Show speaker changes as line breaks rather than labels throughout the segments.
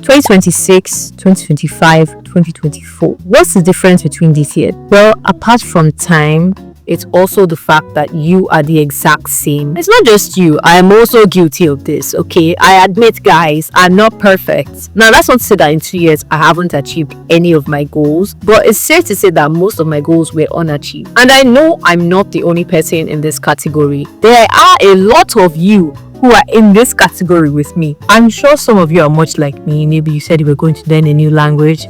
2026, 2025, 2024. What's the difference between these years? Well, apart from time, it's also the fact that you are the exact same. It's not just you. I am also guilty of this, okay? I admit, guys, I'm not perfect. Now, that's not to say that in 2 years, I haven't achieved any of my goals, but it's safe to say that most of my goals were unachieved. And I know I'm not the only person in this category. There are a lot of you who are in this category with me. I'm sure some of you are much like me. Maybe you said you were going to learn a new language,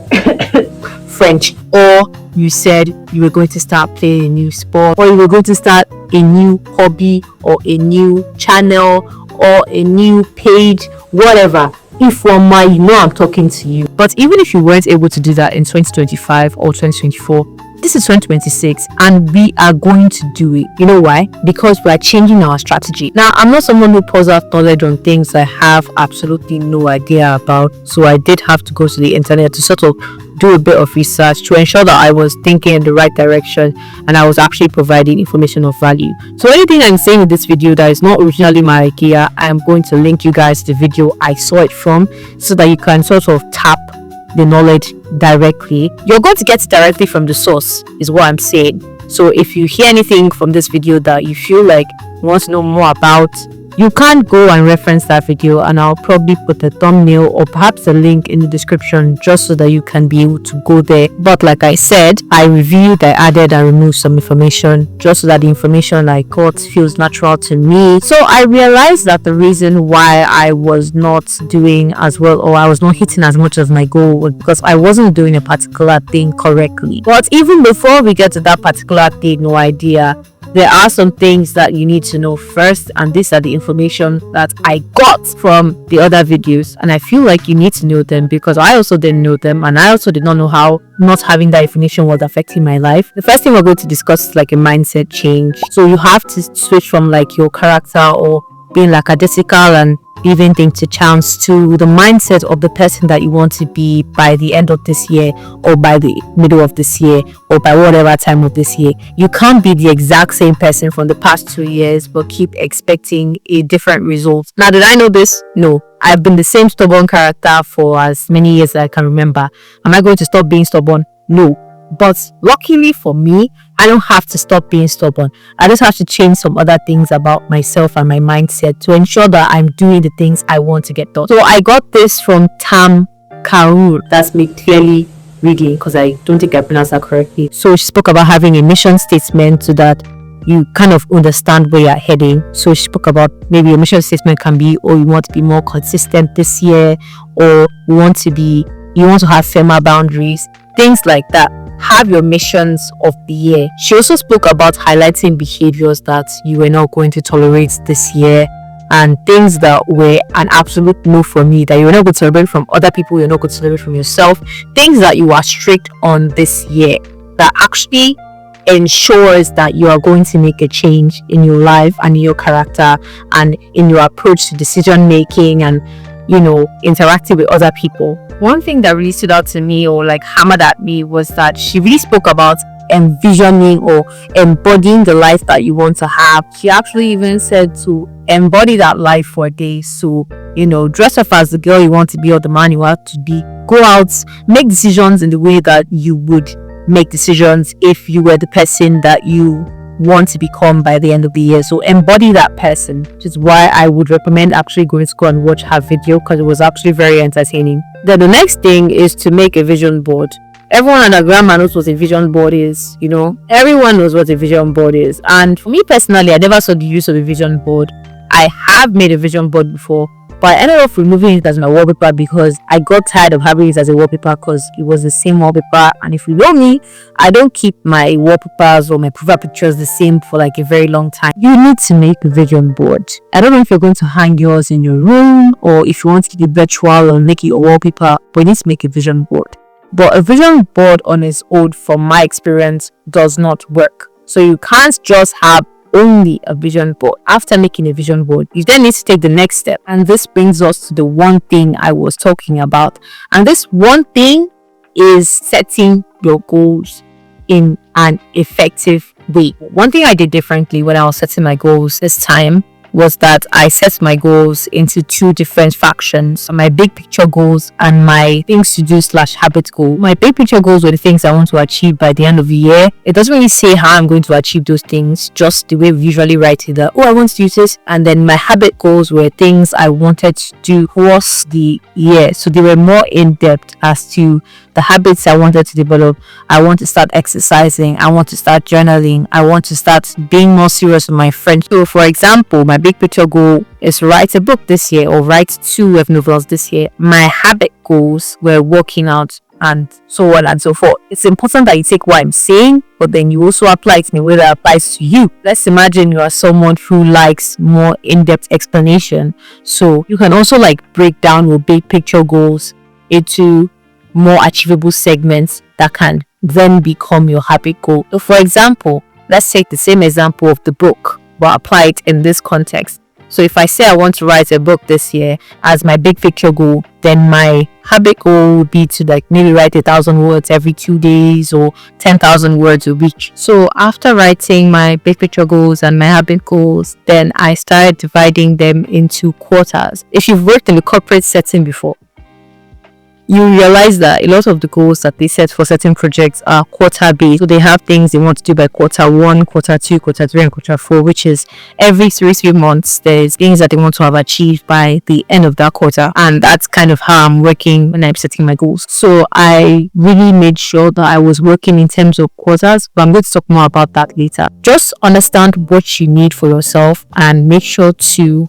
French, or you said you were going to start playing a new sport, or you were going to start a new hobby, or a new channel, or a new page, whatever. If one might, you know I'm talking to you. But even if you weren't able to do that in 2025 or 2024, this is 2026 and we are going to do it. You know why? Because we are changing our strategy. Now, I'm not someone who pours out knowledge on things I have absolutely no idea about. So I did have to go to the internet to sort of do a bit of research to ensure that I was thinking in the right direction and I was actually providing information of value. So anything I'm saying in this video that is not originally my idea, I am going to link you guys to the video I saw it from so that you can sort of tap the knowledge directly. You're going to get it directly from the source is what I'm saying. So if you hear anything from this video that you feel like you want to know more about, you can go and reference that video and I'll probably put a thumbnail or perhaps a link in the description just so that you can be able to go there. But like I said, I reviewed, I added and removed some information just so that the information I got feels natural to me. So I realized that the reason why I was not doing as well, or I was not hitting as much as my goal, was because I wasn't doing a particular thing correctly. But even before we get to that particular thing, no idea, there are some things that you need to know first, and these are the information that I got from the other videos, and I feel like you need to know them because I also didn't know them, and I also did not know how not having that information was affecting my life. The first thing we're going to discuss is like a mindset change. So you have to switch from like your character or being lackadaisical and leaving things to chance to the mindset of the person that you want to be by the end of this year, or by the middle of this year, or by whatever time of this year. You can't be the exact same person from the past 2 years but keep expecting a different result. Now, did I know this? No. I've been the same stubborn character for as many years as I can remember. Am I going to stop being stubborn? No. But luckily for me, I don't have to stop being stubborn. I just have to change some other things about myself and my mindset to ensure that I'm doing the things I want to get done. So I got this from Tam Kaur. That's me clearly reading because I don't think I pronounced that correctly. So she spoke about having a mission statement so that you kind of understand where you're heading. So she spoke about maybe a mission statement can be, oh, you want to be more consistent this year, or you want to have firmer boundaries, things like that. Have your missions of the year. She also spoke about highlighting behaviors that you were not going to tolerate this year, and things that were an absolute no for me, that you're not going to celebrate from other people, you're not going to celebrate from yourself, things that you are strict on this year that actually ensures that you are going to make a change in your life and in your character and in your approach to decision making and, you know, interacting with other people. One thing that really stood out to me or like hammered at me was that she really spoke about envisioning or embodying the life that you want to have. She actually even said to embody that life for a day. So, you know, dress up as the girl you want to be or the man you want to be. Go out, make decisions in the way that you would make decisions if you were the person that you want to become by the end of the year. So embody that person, which is why I would recommend actually going to go and watch her video because it was actually very entertaining. Then the next thing is to make a vision board. Everyone and their grandma knows what a vision board is, you know. Everyone knows what a vision board is. And for me personally, I never saw the use of a vision board. I have made a vision board before, but I ended up removing it as my wallpaper because I got tired of having it as a wallpaper because it was the same wallpaper. And if you know me, I don't keep my wallpapers or my profile pictures the same for like a very long time. You need to make a vision board. I don't know if you're going to hang yours in your room or if you want to keep it virtual or make it a wallpaper, but you need to make a vision board. But a vision board on its own, from my experience, does not work. So you can't just have only a vision board. After making a vision board, you then need to take the next step, and this brings us to the one thing I was talking about. And this one thing is setting your goals in an effective way. One thing I did differently when I was setting my goals this time was that I set my goals into two different factions: my big picture goals and my things to do / habit goal. My big picture goals were the things I want to achieve by the end of the year. It doesn't really say how I'm going to achieve those things, just the way we usually write it, that, oh, I want to do this. And then my habit goals were things I wanted to do across the year. So they were more in depth as to the habits I wanted to develop. I want to start exercising. I want to start journaling. I want to start being more serious with my friends. So for example, my big picture goal is to write a book this year or write 2 web novels this year. My habit goals were working out and so on and so forth. It's important that you take what I'm saying, but then you also apply it in a way that applies to you. Let's imagine you are someone who likes more in-depth explanation. So you can also break down your big picture goals into more achievable segments that can then become your habit goal. So for example, let's take the same example of the book, but apply it in this context. So if I say I want to write a book this year as my big picture goal, then my habit goal would be to maybe write 1,000 words every 2 days or 10,000 words a week. So after writing my big picture goals and my habit goals, then I started dividing them into quarters. If you've worked in the corporate setting before, you realize that a lot of the goals that they set for certain projects are quarter based. So they have things they want to do by quarter 1, quarter 2, quarter 3, and quarter 4, which is every 3 months. There's things that they want to have achieved by the end of that quarter. And that's kind of how I'm working when I'm setting my goals. So I really made sure that I was working in terms of quarters, but I'm going to talk more about that later. Just understand what you need for yourself and make sure to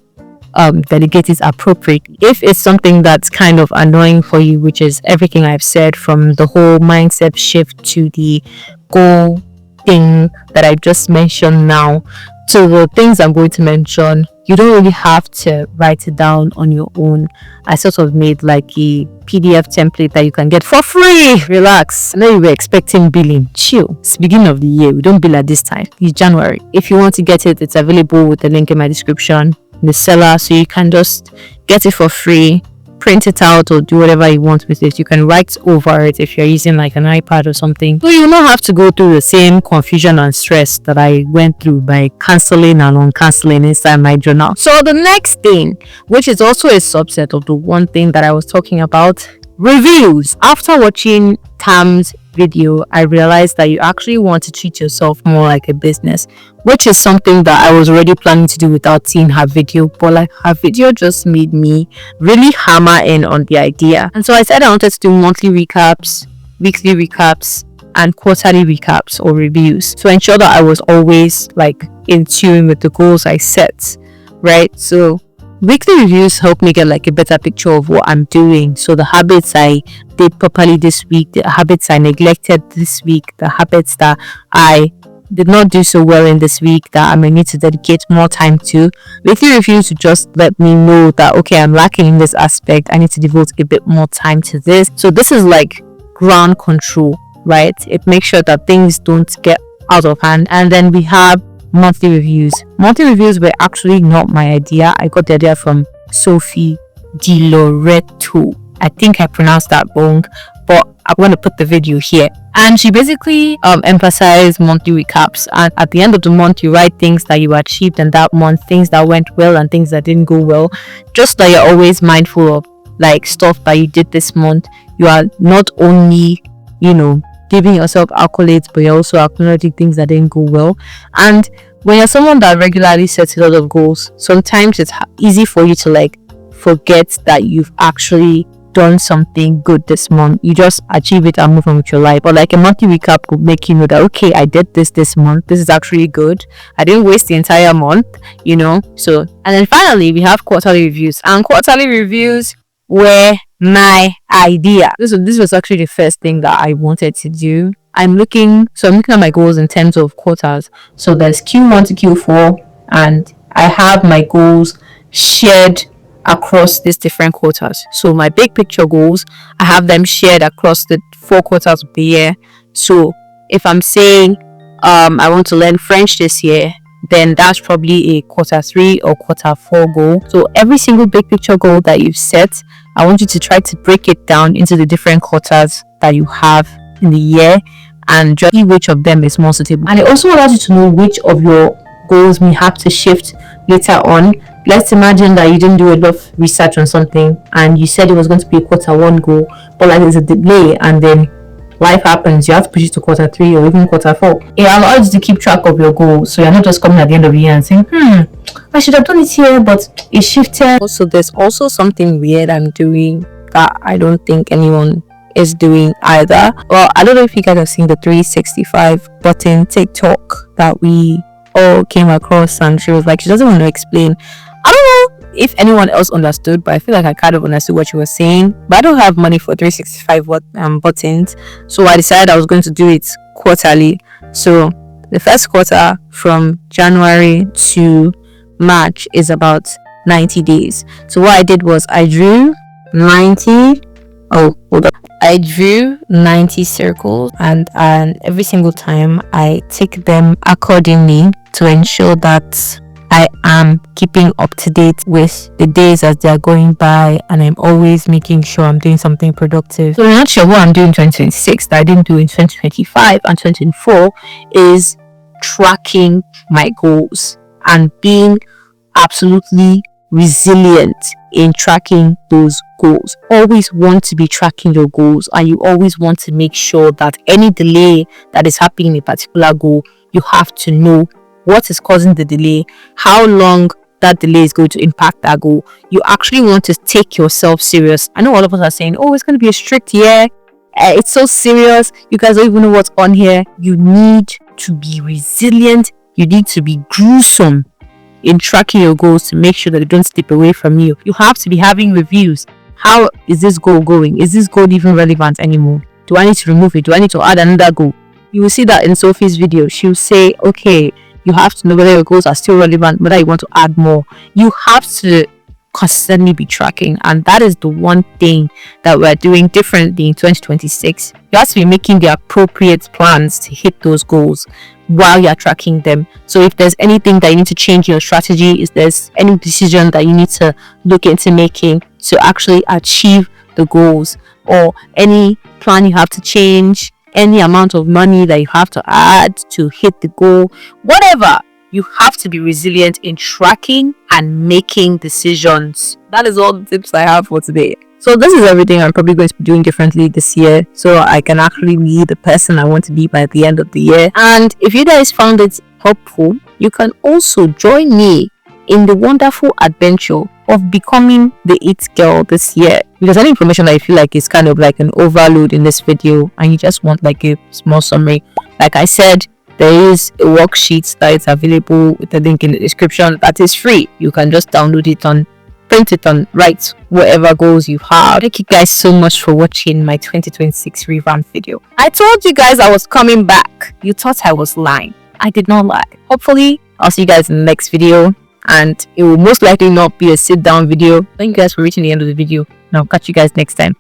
delegate it appropriately. If it's something that's kind of annoying for you, which is everything I've said from the whole mindset shift to the goal thing that I just mentioned now, so the things I'm going to mention, you don't really have to write it down on your own. I sort of made a PDF template that you can get for free. Relax. I know you were expecting billing. Chill. It's the beginning of the year. We don't bill at this time. It's January. If you want to get it, it's available with the link in my description, the seller, so you can just get it for free, print it out, or do whatever you want with it. You can write over it if you're using an iPad or something, so you will not have to go through the same confusion and stress that I went through by cancelling and uncancelling inside my journal. So the next thing, which is also a subset of the one thing that I was talking about, reviews. After watching Tam's video, I realized that you actually want to treat yourself more like a business, which is something that I was already planning to do without seeing her video, but her video just made me really hammer in on the idea. And so I said I wanted to do monthly recaps, weekly recaps, and quarterly recaps or reviews to ensure that I was always in tune with the goals I set, right? So weekly reviews help me get a better picture of what I'm doing. So the habits I did properly this week, the habits I neglected this week, the habits that I did not do so well in this week that I may need to dedicate more time to. Weekly reviews to just let me know that, okay, I'm lacking in this aspect. I need to devote a bit more time to this. So this is ground control, right? It makes sure that things don't get out of hand. And then we have monthly reviews. Monthly reviews were actually not my idea. I got the idea from Sophie DiLoreto. I think I pronounced that wrong, but I'm going to put the video here. And she basically emphasized monthly recaps. And at the end of the month, you write things that you achieved in that month, things that went well and things that didn't go well. Just that you're always mindful of stuff that you did this month. You are not only, giving yourself accolades, but you're also acknowledging things that didn't go well. And when you're someone that regularly sets a lot of goals, sometimes it's easy for you to forget that you've actually done something good this month. You just achieve it and move on with your life. But a monthly recap could make you know that, okay, I did this month. This is actually good. I didn't waste the entire month, So, and then finally, we have quarterly reviews. And quarterly reviews were my idea. This was actually the first thing that I wanted to do. I'm looking at my goals in terms of quarters. So there's Q1 to Q4, and I have my goals shared across these different quarters. So my big picture goals, I have them shared across the 4 quarters of the year. So if I'm saying I want to learn French this year, then that's probably a quarter 3 or quarter 4 goal. So every single big picture goal that you've set, I want you to try to break it down into the different quarters that you have in the year and just see which of them is more suitable. And it also allows you to know which of your goals may have to shift later on. Let's imagine that you didn't do a lot of research on something and you said it was going to be a quarter 1 goal, but like there's a delay and then life happens, you have to push it to quarter 3 or even quarter 4. It allows you to keep track of your goals, so you're not just coming at the end of the year and saying, I should have done it here, but it shifted. Also, there's also something weird I'm doing that I don't think anyone is doing either. Well, I don't know if you guys have seen the 365 button TikTok that we all came across, and she was like, she doesn't want to explain. I don't know if anyone else understood, but I feel like I kind of understood what she was saying. But I don't have money for 365 buttons, so I decided I was going to do it quarterly. So the first quarter from January to March is about 90 days. So what I did was I drew 90 circles, and every single time I tick them accordingly to ensure that I am keeping up to date with the days as they are going by, and I'm always making sure I'm doing something productive. So I'm not sure what I'm doing in 2026 that I didn't do in 2025 and 2024 is tracking my goals and being absolutely resilient in tracking those goals. Always want to be tracking your goals, and you always want to make sure that any delay that is happening in a particular goal, you have to know what is causing the delay, how long that delay is going to impact that goal. You actually want to take yourself serious. I know all of us are saying, oh, it's going to be a strict year, it's so serious, you guys don't even know what's on here. You need to be resilient, you need to be gruesome in tracking your goals to make sure that they don't slip away from you. You have to be having reviews. How is this goal going? Is this goal even relevant anymore? Do I need to remove it? Do I need to add another goal? You will see that in Sophie's video. She'll say, okay, you have to know whether your goals are still relevant, whether you want to add more. You have to constantly be tracking, and that is the one thing that we're doing differently in 2026. You have to be making the appropriate plans to hit those goals while you're tracking them. So if there's anything that you need to change in your strategy, if there's any decision that you need to look into making to actually achieve the goals, or any plan you have to change, any amount of money that you have to add to hit the goal, whatever, you have to be resilient in tracking and making decisions. That is all the tips I have for today. So this is everything I'm probably going to be doing differently this year, so I can actually be the person I want to be by the end of the year. And if you guys found it helpful, you can also join me in the wonderful adventure of becoming the It Girl this year. Because any information that I feel like is kind of like an overload in this video and you just want like a small summary, like I said, there is a worksheet that is available with a link in the description that is free. You can just download it on, print it on, write whatever goals you have. Thank you guys so much for watching my 2026 revamp video. I told you guys I was coming back. You thought I was lying. I did not lie. Hopefully I'll see you guys in the next video, and it will most likely not be a sit down video. Thank you guys for reaching the end of the video, and I'll catch you guys next time.